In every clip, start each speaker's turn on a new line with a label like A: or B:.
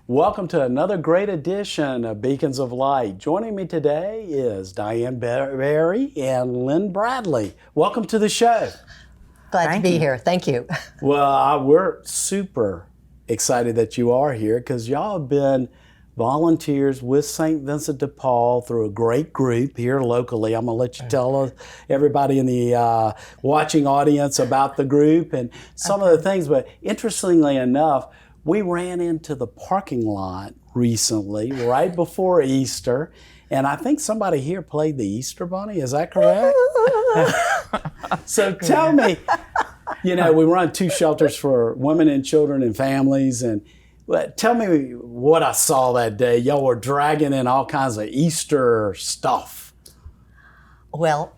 A: Welcome to another great edition of Beacons of Light. Joining me today is Diane Berry and Lynn Bradley. Welcome to the show.
B: Glad to be here. Thank you.
A: Well, we're super excited that you are here because y'all have been volunteers with St. Vincent de Paul through a great group here locally. I'm going to let you tell everybody in the watching audience about the group and some of the things. But interestingly enough, we ran into the parking lot recently, right before Easter, and I think somebody here played the Easter Bunny. Is that correct? So tell me, we run 2 shelters for women and children and families, and tell me what I saw that day. Y'all were dragging in all kinds of Easter stuff.
B: Well,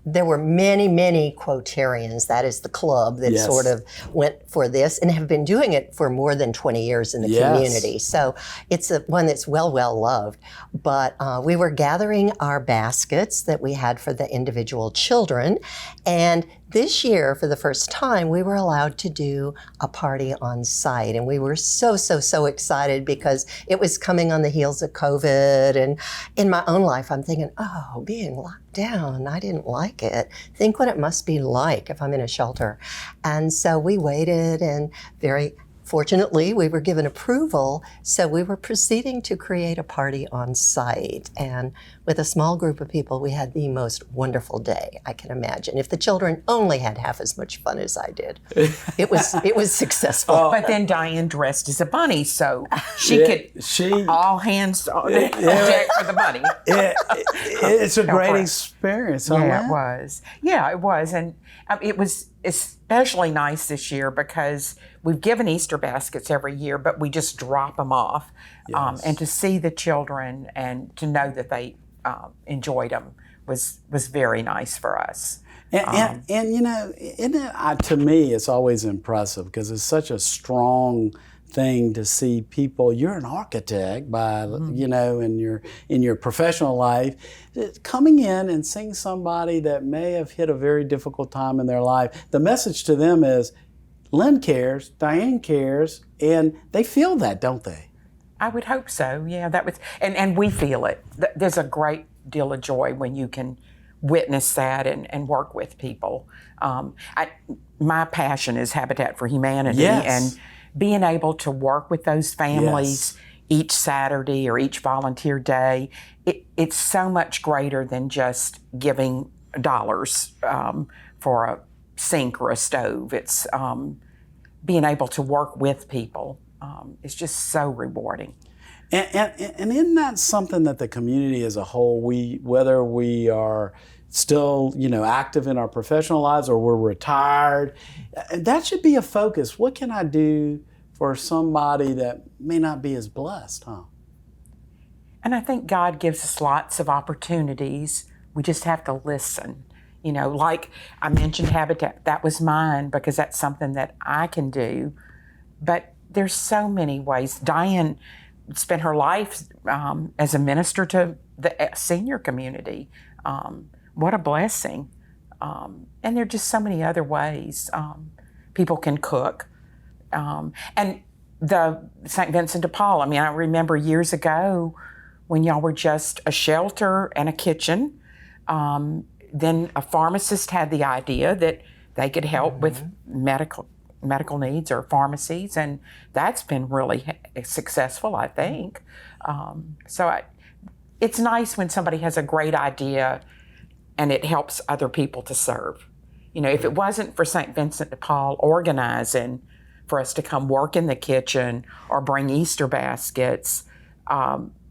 B: there were many quotarians. That is the club that sort of went for this and have been doing it for more than 20 years in the community. So it's one that's well loved. But we were gathering our baskets that we had for the individual children. And this year, for the first time, we were allowed to do a party on site. And we were so excited because it was coming on the heels of COVID. And in my own life, I'm thinking, being locked down, I didn't like it. Think what it must be like if I'm in a shelter. And so we waited, and very fortunately, we were given approval, so we were proceeding to create a party on site. And with a small group of people, we had the most wonderful day I can imagine. If the children only had half as much fun as I did, it was successful.
C: But then Diane dressed as a bunny, so she could all hands on deck for the bunny.
A: It's a great experience.
C: Yeah, it was. Yeah, it was, and it was especially nice this year because we've given Easter baskets every year, but we just drop them off. And to see the children and to know that they enjoyed them was very nice for us.
A: And to me, it's always impressive because it's such a strong thing to see people. You're an architect by in your professional life, coming in and seeing somebody that may have hit a very difficult time in their life. The message to them is, Lynn cares, Diane cares, and they feel that, don't they?
C: I would hope so. Yeah, that was, and we feel it. There's a great deal of joy when you can witness that and work with people. My passion is Habitat for Humanity, and being able to work with those families each Saturday or each volunteer day, it's so much greater than just giving dollars for a sink or a stove. It's being able to work with people. It's just so rewarding.
A: And isn't that something that the community as a whole, whether we are still, active in our professional lives or we're retired, that should be a focus. What can I do for somebody that may not be as blessed, huh?
C: And I think God gives us lots of opportunities. We just have to listen. Like I mentioned Habitat, that was mine because that's something that I can do. But there's so many ways. Diane spent her life as a minister to the senior community. What a blessing. And there are just so many other ways. People can cook. And the St. Vincent de Paul, I remember years ago when y'all were just a shelter and a kitchen. Then a pharmacist had the idea that they could help with medical needs or pharmacies, and that's been really successful, I think. It's nice when somebody has a great idea and it helps other people to serve. If it wasn't for St. Vincent de Paul organizing for us to come work in the kitchen or bring Easter baskets,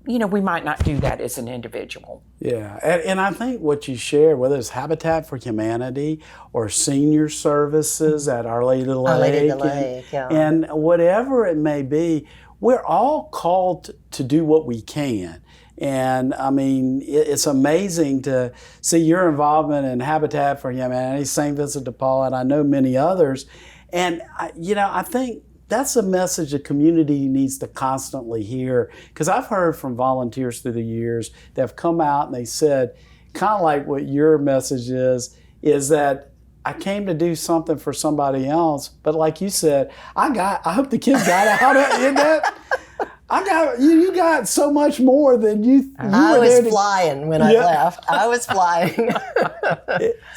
C: we might not do that as an individual.
A: Yeah, and I think what you share, whether it's Habitat for Humanity or senior services at Our Lady of the Lake, and whatever it may be, we're all called to do what we can. And it's amazing to see your involvement in Habitat for Humanity, St. Vincent de Paul, and I know many others. And, I think that's a message the community needs to constantly hear. Because I've heard from volunteers through the years that have come out and they said, kind of like what your message is that I came to do something for somebody else, but like you said, I hope the kids got out of it. I got you got so much more than you.
B: I was flying when I left. I was flying.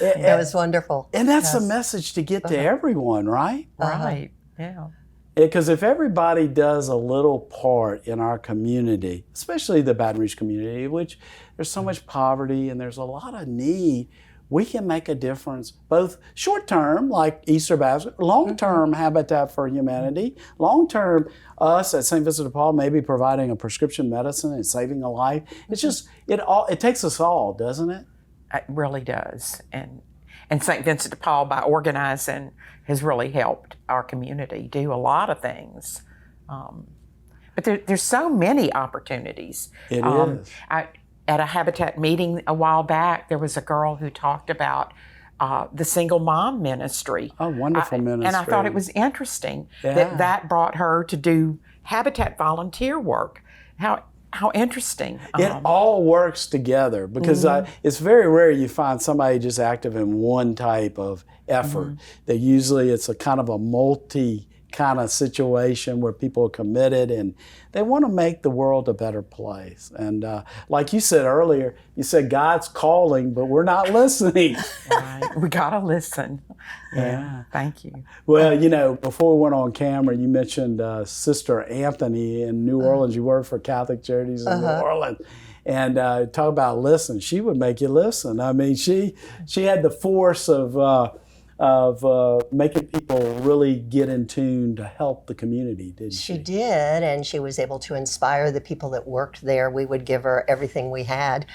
B: It was wonderful.
A: And that's a message to get to everyone, right?
C: Right. Yeah.
A: Because if everybody does a little part in our community, especially the Baton Rouge community, which there's so much poverty and there's a lot of need, we can make a difference, both short term, like Easter Basket, long term Habitat for Humanity, long term us at St. Vincent de Paul maybe providing a prescription medicine and saving a life. It's just, it takes us all, doesn't it?
C: It really does. And St. Vincent de Paul, by organizing, has really helped our community do a lot of things. But there's so many opportunities.
A: It is.
C: At a Habitat meeting a while back, there was a girl who talked about the single mom ministry.
A: Oh, wonderful ministry.
C: And I thought it was interesting
A: Yeah.
C: that brought her to do Habitat volunteer work. How interesting.
A: It all works together because it's very rare you find somebody just active in one type of effort. That usually it's a kind of a multi kind of situation where people are committed and they want to make the world a better place. And like you said earlier, you said God's calling, but we're not listening.
C: Right. We got to listen. Yeah. Thank you.
A: Well, before we went on camera, you mentioned Sister Anthony in New Orleans. You work for Catholic Charities in New Orleans. And talk about listen. She would make you listen. I mean, she had the force of making people really get in tune to help the community, didn't she?
B: She did, and she was able to inspire the people that worked there. We would give her everything we had,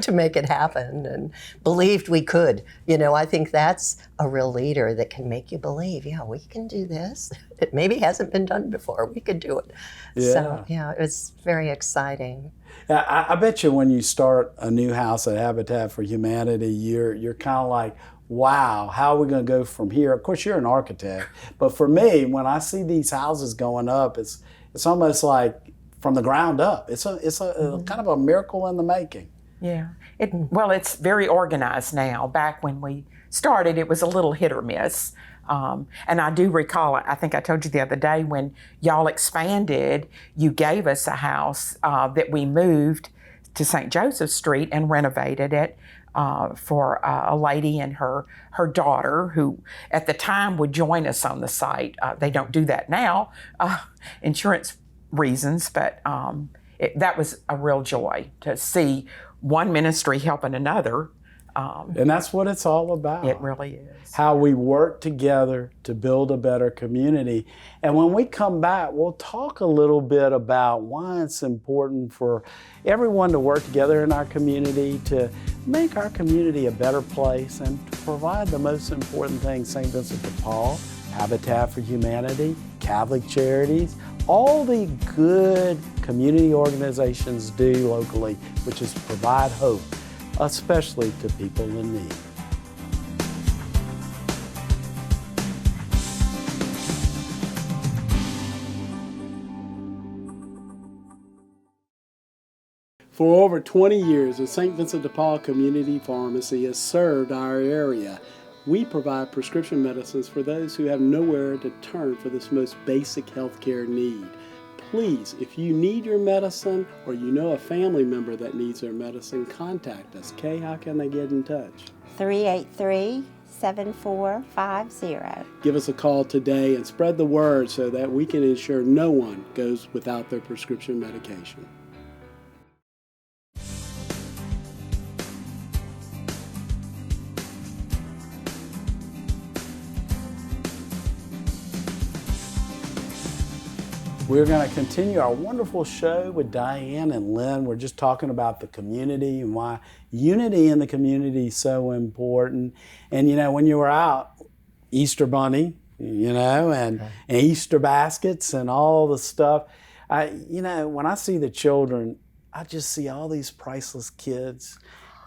B: to make it happen, and believed we could. I think that's a real leader that can make you believe, we can do this. It maybe hasn't been done before. We could do it.
A: Yeah.
B: So, it was very exciting.
A: I bet you when you start a new house at Habitat for Humanity, you're kind of like, wow, how are we going to go from here? Of course, you're an architect, but for me, when I see these houses going up, it's almost like from the ground up. It's a kind of a miracle in the making.
C: Yeah. It's very organized now. Back when we started, it was a little hit or miss. And I do recall, I think I told you the other day, when y'all expanded, you gave us a house that we moved to St. Joseph Street and renovated it for a lady and her daughter, who at the time would join us on the site. They don't do that now, insurance reasons, but that was a real joy to see one ministry helping another.
A: And that's what it's all about.
C: It really is.
A: How we work together to build a better community. And when we come back, we'll talk a little bit about why it's important for everyone to work together in our community to make our community a better place and to provide the most important thing St. Vincent de Paul, Habitat for Humanity, Catholic Charities, all the good community organizations do locally, which is provide hope, especially to people in need. For over 20 years, the St. Vincent de Paul Community Pharmacy has served our area. We provide prescription medicines for those who have nowhere to turn for this most basic healthcare need. Please, if you need your medicine or you know a family member that needs their medicine, contact us. Kay, how can they get in touch?
D: 383-7450.
A: Give us a call today and spread the word so that we can ensure no one goes without their prescription medication. We're going to continue our wonderful show with Diane and Lynn. We're just talking about the community and why unity in the community is so important. And when you were out, Easter Bunny, and Easter baskets and all the stuff, when I see the children, I just see all these priceless kids.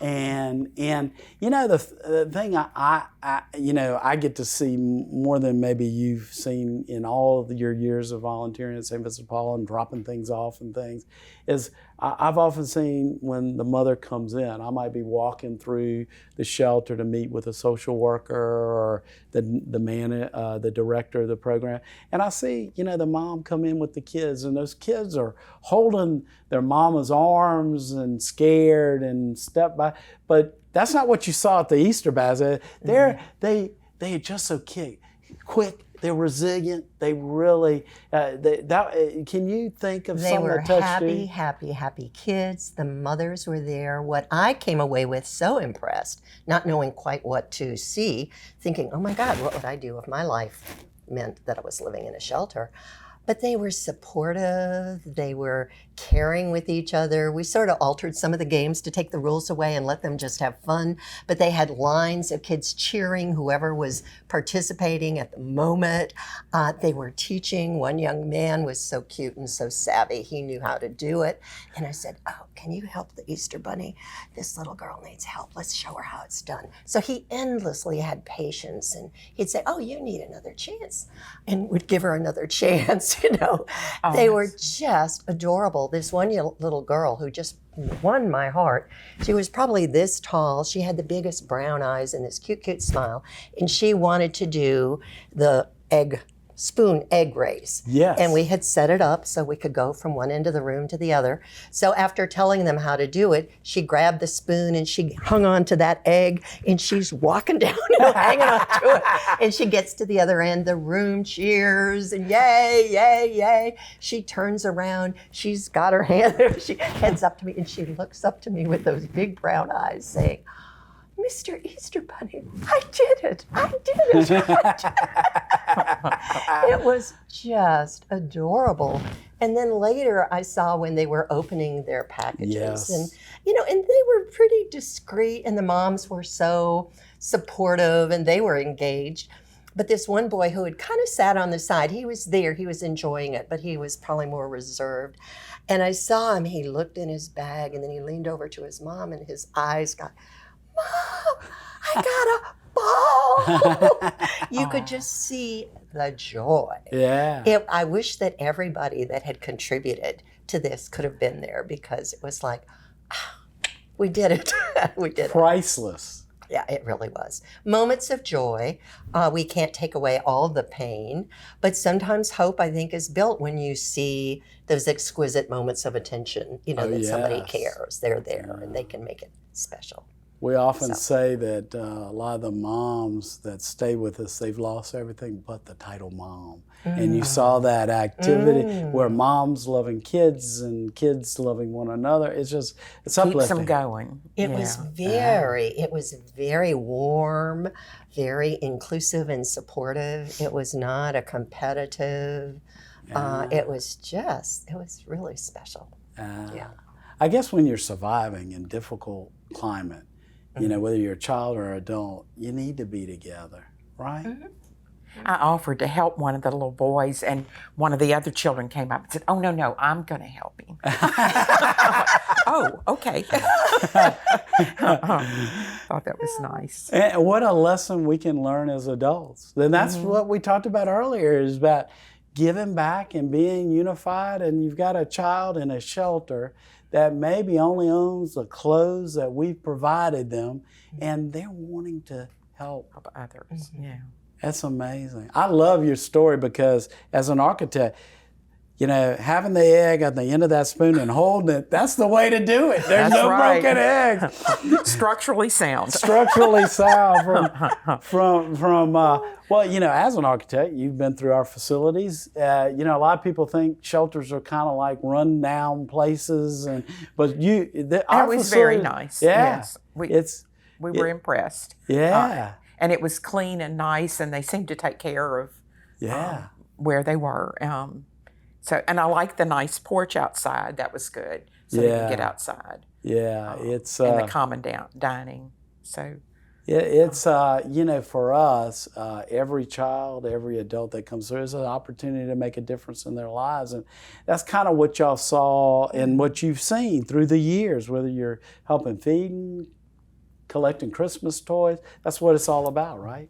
A: And the thing I get to see more than maybe you've seen in all of your years of volunteering at St. Vincent de Paul and dropping things off and things is I've often seen when the mother comes in, I might be walking through the shelter to meet with a social worker or the director of the program, and I see, the mom come in with the kids, and those kids are holding their mama's arms and scared and step by, but that's not what you saw at the Easter basket. They are just so quick. They're resilient. They really. Can you think of something that touched you?
B: They were happy kids. The mothers were there. What I came away with so impressed, not knowing quite what to see, thinking, "Oh my God, what would I do if my life meant that I was living in a shelter?" But they were supportive, they were caring with each other. We sort of altered some of the games to take the rules away and let them just have fun. But they had lines of kids cheering whoever was participating at the moment. They were teaching. One young man was so cute and so savvy. He knew how to do it. And I said, "Oh, can you help the Easter Bunny? This little girl needs help. Let's show her how it's done." So he endlessly had patience, and he'd say, "Oh, you need another chance," and would give her another chance. They were just adorable. This one little girl who just won my heart. She was probably this tall. She had the biggest brown eyes and this cute smile. And she wanted to do the spoon egg race.
A: Yes.
B: And we had set it up so we could go from one end of the room to the other. So after telling them how to do it, she grabbed the spoon and she hung on to that egg, and she's walking down, hanging on to it. And she gets to the other end, the room cheers, and yay, yay, yay. She turns around, she's got her hand there, she heads up to me, and she looks up to me with those big brown eyes saying, "Mr. Easter Bunny, I did it. It was just adorable. And then later I saw when they were opening their packages.
A: Yes.
B: And, and they were pretty discreet, and the moms were so supportive and they were engaged. But this one boy who had kind of sat on the side, he was there, he was enjoying it, but he was probably more reserved. And I saw him, he looked in his bag, and then he leaned over to his mom, and his eyes got, "Mom, I got a ball." You could just see the joy.
A: Yeah.
B: I wish that everybody that had contributed to this could have been there, because it was like, we did it. We did it.
A: Priceless.
B: Yeah, it really was. Moments of joy. We can't take away all the pain, but sometimes hope, I think, is built when you see those exquisite moments of attention, that somebody cares. They're there, and they can make it special.
A: We often say that a lot of the moms that stay with us, they've lost everything but the title mom. And you saw that activity where moms loving kids and kids loving one another. It's uplifting.
C: Keeps them going.
B: It was very warm, very inclusive and supportive. It was not a competitive. It was really special.
A: I guess when you're surviving in difficult climate, whether you're a child or an adult, you need to be together, right?
B: Mm-hmm.
C: I offered to help one of the little boys, and one of the other children came up and said, "Oh, no, I'm going to help him." Oh, okay. Thought that was nice.
A: And what a lesson we can learn as adults. And that's what we talked about earlier, is about giving back and being unified. And you've got a child in a shelter that maybe only owns the clothes that we've provided them, and they're wanting to help
C: Others. Yeah.
A: That's amazing. I love your story, because as an architect, having the egg at the end of that spoon and holding it, that's the way to do it. There's no broken eggs.
C: Structurally sound.
A: Structurally sound as an architect, you've been through our facilities. A lot of people think shelters are kind of like run down places, but
C: it was very nice.
A: Yeah.
C: Yes. We were impressed.
A: Yeah.
C: And it was clean and nice, and they seemed to take care of where they were. And I liked the nice porch outside. That was good. So they could get outside.
A: Yeah, it's
C: and the common dining. So
A: it's for us, every child, every adult that comes through is an opportunity to make a difference in their lives, and that's kind of what y'all saw and what you've seen through the years. Whether you're helping feeding, collecting Christmas toys, that's what it's all about, right?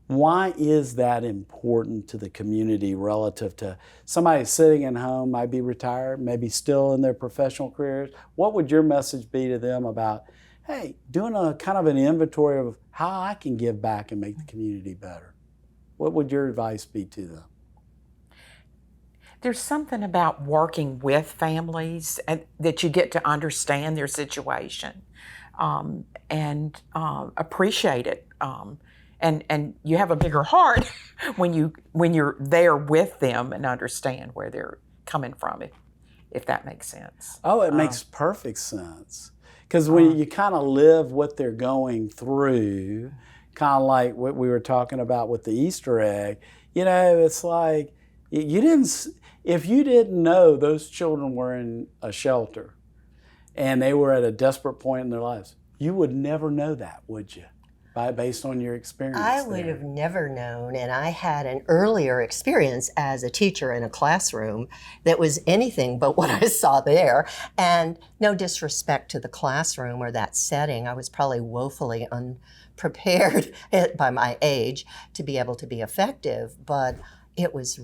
A: Why is that important to the community relative to somebody sitting at home, might be retired, maybe still in their professional careers? What would your message be to them about, hey, doing a kind of an inventory of how I can give back and make the community better? What would your advice be to them?
C: There's something about working with families that you get to understand their situation and appreciate it. And you have a bigger heart when you're there with them and understand where they're coming from, if that makes sense.
A: Oh, it makes perfect sense. Because when you kind of live what they're going through, kind of like what we were talking about with the Easter egg, it's like if you didn't know those children were in a shelter and they were at a desperate point in their lives, you would never know that, would you? Based on your experience
B: I would have never known, and I had an earlier experience as a teacher in a classroom that was anything but what I saw there. And no disrespect to the classroom or that setting, I was probably woefully unprepared by my age to be able to be effective, but it was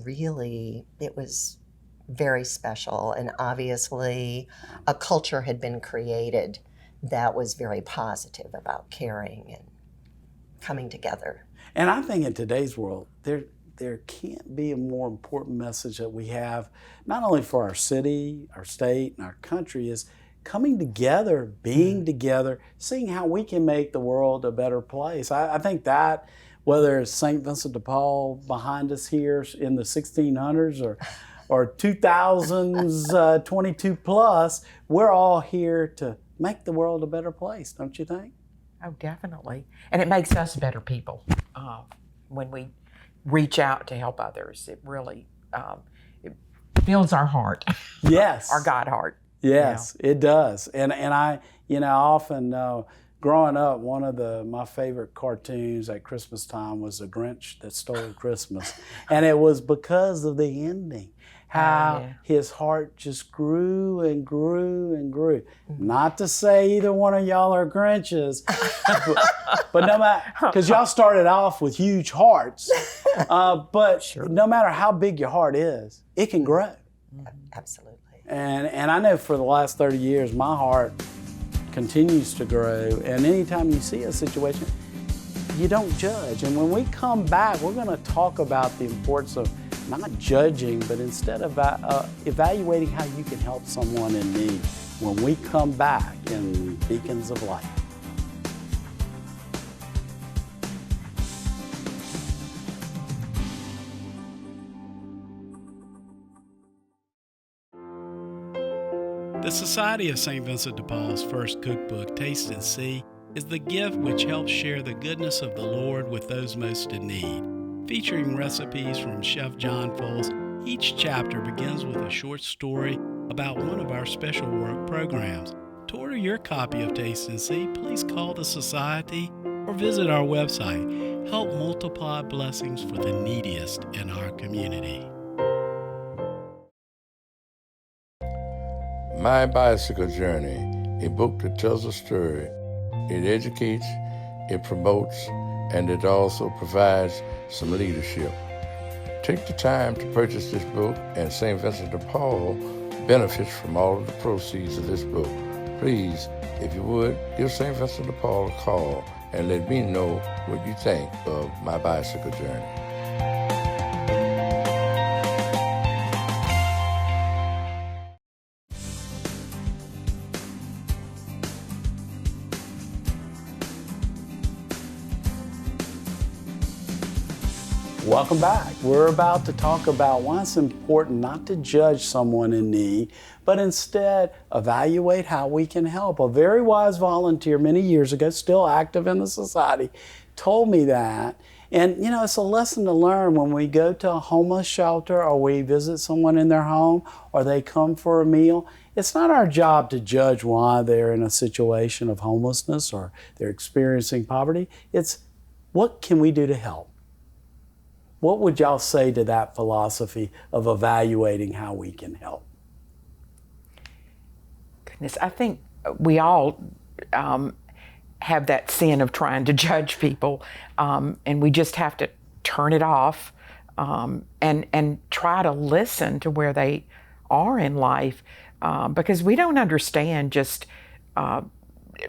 B: very special, and obviously a culture had been created that was very positive about caring and coming together.
A: And I think in today's world, there can't be a more important message that we have, not only for our city, our state, and our country, is coming together, being together, seeing how we can make the world a better place. I think that, whether it's St. Vincent de Paul behind us here in the 1600s or 2000s, 22 plus, we're all here to make the world a better place, don't you think?
C: Oh, definitely. And it makes us better people when we reach out to help others. It really it builds our heart.
A: Yes.
C: Our God heart.
A: Yes, it does. And I often know, growing up, one of my favorite cartoons at Christmas time was The Grinch That Stole Christmas. And it was because of the ending. How his heart just grew and grew and grew. Not to say either one of y'all are Grinches, but no matter, because y'all started off with huge hearts, but sure, no matter how big your heart is, it can grow.
B: Absolutely.
A: And I know for the last 30 years, my heart continues to grow. And anytime you see a situation, you don't judge. And when we come back, we're going to talk about the importance of not judging, but instead of evaluating how you can help someone in need when we come back in Beacons of Light. The Society of St. Vincent de Paul's first cookbook, Taste and See, is the gift which helps share the goodness of the Lord with those most in need. Featuring recipes from Chef John Foles, each chapter begins with a short story about one of our special work programs. To order your copy of Taste and See, please call the Society or visit our website. Help multiply blessings for the neediest in our community.
E: My Bicycle Journey, a book that tells a story. It educates, it promotes, and it also provides some leadership. Take the time to purchase this book, and St. Vincent de Paul benefits from all of the proceeds of this book. Please, if you would, give St. Vincent de Paul a call and let me know what you think of My Bicycle Journey.
A: Welcome back. We're about to talk about why it's important not to judge someone in need, but instead evaluate how we can help. A very wise volunteer many years ago, still active in the society, told me that. And it's a lesson to learn when we go to a homeless shelter or we visit someone in their home or they come for a meal. It's not our job to judge why they're in a situation of homelessness or they're experiencing poverty. It's what can we do to help? What would y'all say to that philosophy of evaluating how we can help?
C: Goodness, I think we all have that sin of trying to judge people, and we just have to turn it off, and try to listen to where they are in life, because we don't understand just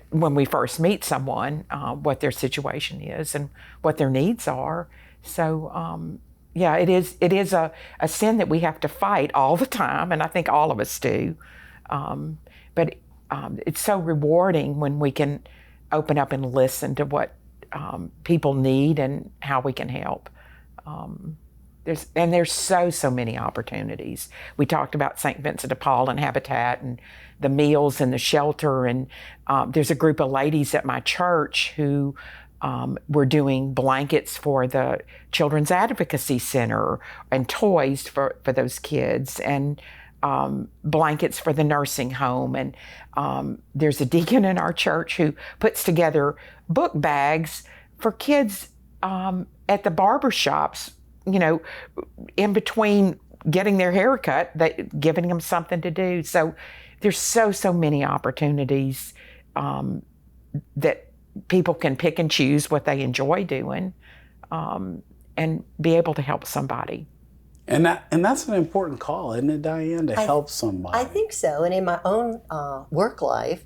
C: when we first meet someone what their situation is and what their needs are. So yeah, it is a sin that we have to fight all the time, and I think all of us do. But it's so rewarding when we can open up and listen to what people need and how we can help. There's so many opportunities. We talked about St. Vincent de Paul and Habitat and the meals and the shelter, and there's a group of ladies at my church who were doing blankets for the Children's Advocacy Center and toys for those kids, and blankets for the nursing home. And there's a deacon in our church who puts together book bags for kids at the barber shops, in between getting their hair cut, giving them something to do. So there's so many opportunities that people can pick and choose what they enjoy doing, and be able to help somebody.
A: And that's an important call, isn't it, Diane, to help somebody?
B: I think so. And in my own work life,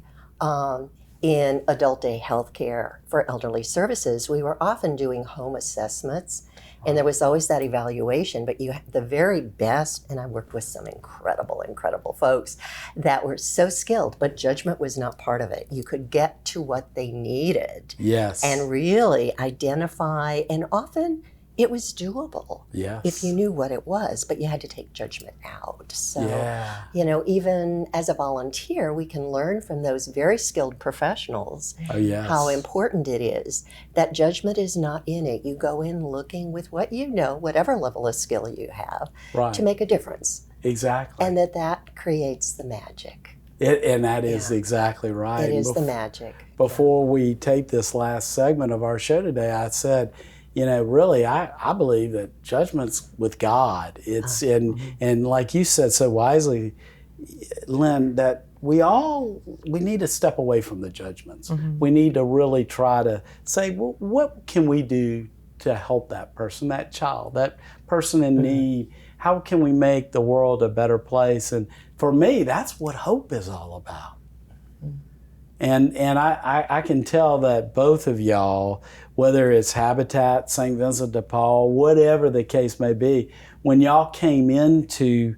B: in adult day health care for elderly services, we were often doing home assessments, and there was always that evaluation, but you had the very best, and I worked with some incredible folks that were so skilled, but judgment was not part of it. You could get to what they needed.
A: Yes.
B: And really identify, and often it was doable.
A: Yes.
B: If you knew what it was, but you had to take judgment out. So,
A: yeah.
B: Even as a volunteer, we can learn from those very skilled professionals how important it is that judgment is not in it. You go in looking with what you know, whatever level of skill you have, to make a difference.
A: Exactly.
B: And that creates the magic.
A: And that is exactly right.
B: It is the magic.
A: Before we tape this last segment of our show today, I said, really, I believe that judgment's with God. It's and like you said so wisely, Lynn, that we need to step away from the judgments. Mm-hmm. We need to really try to say, well, what can we do to help that person, that child, that person in need? How can we make the world a better place? And for me, that's what hope is all about. And I can tell that both of y'all, whether it's Habitat, St. Vincent de Paul, whatever the case may be, when y'all came in to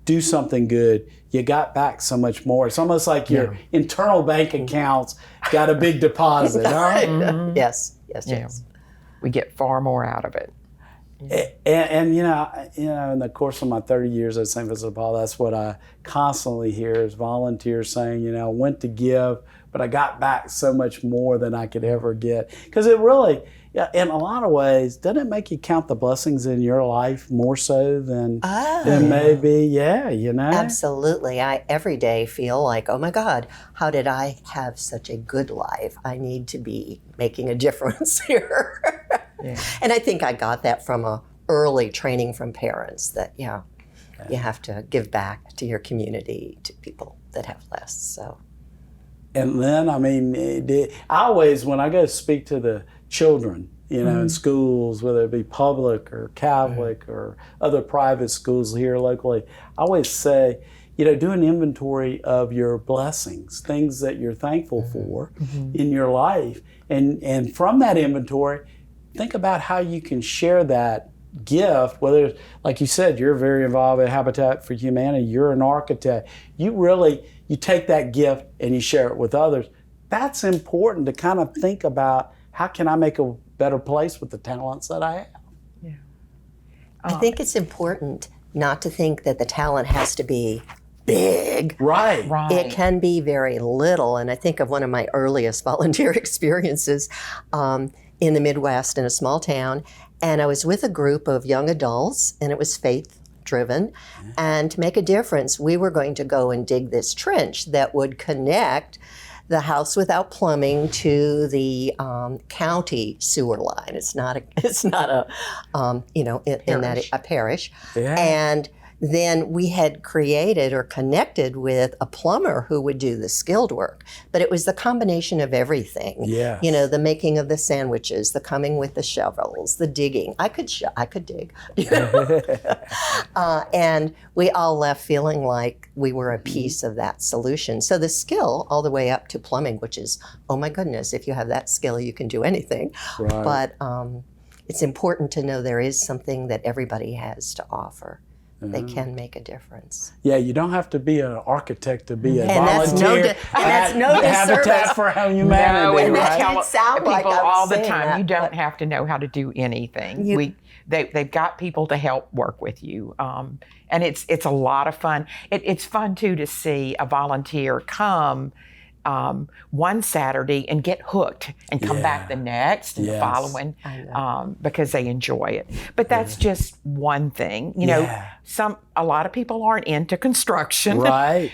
A: do something good, you got back so much more. It's almost like your internal bank accounts got a big deposit. Right?
B: Mm-hmm. Yes.
C: We get far more out of it.
A: And in the course of my 30 years at St. Vincent de Paul, that's what I constantly hear is volunteers saying, I went to give, but I got back so much more than I could ever get. Because it really, in a lot of ways, doesn't it make you count the blessings in your life more so than maybe,
B: Absolutely. I every day feel like, oh my God, how did I have such a good life? I need to be making a difference here. And I think I got that from a early training from parents that, you have to give back to your community, to people that have less. So.
A: And then, I always, when I go speak to the children, in schools, whether it be public or Catholic or other private schools here locally, I always say, do an inventory of your blessings, things that you're thankful for in your life. And from that inventory, think about how you can share that gift, whether, like you said, you're very involved in Habitat for Humanity, you're an architect, you take that gift and you share it with others. That's important to kind of think about, how can I make a better place with the talents that I have?
C: Yeah.
B: I think it's important not to think that the talent has to be big.
A: Right.
B: It can be very little. And I think of one of my earliest volunteer experiences in the Midwest in a small town. And I was with a group of young adults, and it was faith-driven. And to make a difference, we were going to go and dig this trench that would connect the house without plumbing to the county sewer line. It's not a parish.
A: Yeah.
B: And then we had created or connected with a plumber who would do the skilled work. But it was the combination of everything.
A: Yes.
B: You know, the making of the sandwiches, the coming with the shovels, the digging. I could dig. You know? And we all left feeling like we were a piece of that solution. So the skill all the way up to plumbing, which is, oh my goodness, if you have that skill, you can do anything.
A: Right.
B: But it's important to know there is something that everybody has to offer. They can make a difference.
A: Yeah, you don't have to be an architect to be a
B: And that's
A: volunteer
B: that's no disservice.
A: Habitat for Humanity.
C: No, and
B: that
C: we tell
B: didn't sound
C: people
B: like I was
C: all the
B: saying
C: time,
B: that,
C: you don't
B: but-
C: have to know how to do anything. They've got people to help work with you, and it's a lot of fun. It's fun too to see a volunteer come one Saturday and get hooked and come back the next and the following because they enjoy it. But that's just one thing. You know, a lot of people aren't into construction.
A: Right.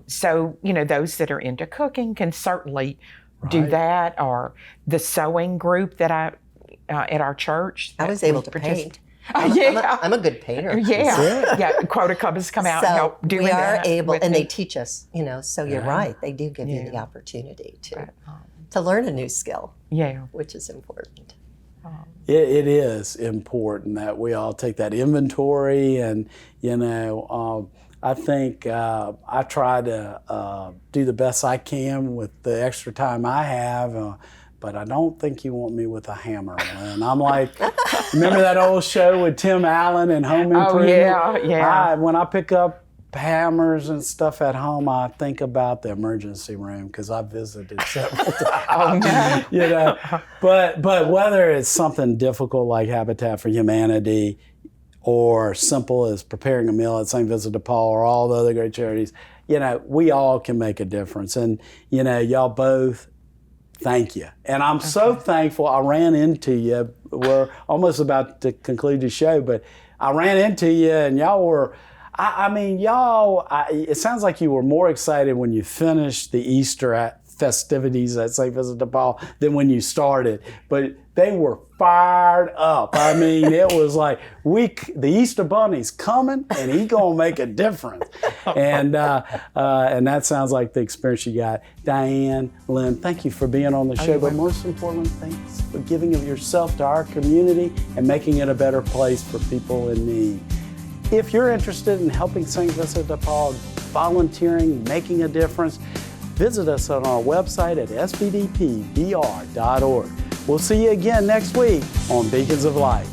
C: So, you know, those that are into cooking can certainly do that, or the sewing group that at our church.
B: I was able to paint.
C: Yeah.
B: I'm a good painter.
C: Yeah. Quota Clubbers come out and help doing that.
B: We are able,
C: with
B: and
C: me.
B: they teach us, you know, so you're right. They do give you the opportunity to learn a new skill, which is important.
A: It is important that we all take that inventory, and, you know, I think I try to do the best I can with the extra time I have, but I don't think you want me with a hammer, Lynn. I'm like, remember that old show with Tim Allen and Home Improvement?
C: Oh, yeah.
A: When I pick up hammers and stuff at home, I think about the emergency room because I've visited several times.
C: Oh, no.
A: You know, but whether it's something difficult like Habitat for Humanity, or simple as preparing a meal at St. Vincent de Paul, or all the other great charities, you know, we all can make a difference. And, you know, y'all both, thank you. And I'm so thankful I ran into you. We're almost about to conclude the show, but I ran into you and y'all were, it sounds like you were more excited when you finished the Easter festivities at St. Vincent de Paul than when you started. But they were fired up. I mean, it was like, the Easter Bunny's coming and he gonna make a difference. And that sounds like the experience you got. Diane, Lynn, thank you for being on the show, but most importantly, thanks for giving of yourself to our community and making it a better place for people in need. If you're interested in helping St. Vincent de Paul, volunteering, making a difference, visit us on our website at svdpbr.org. We'll see you again next week on Beacons of Light.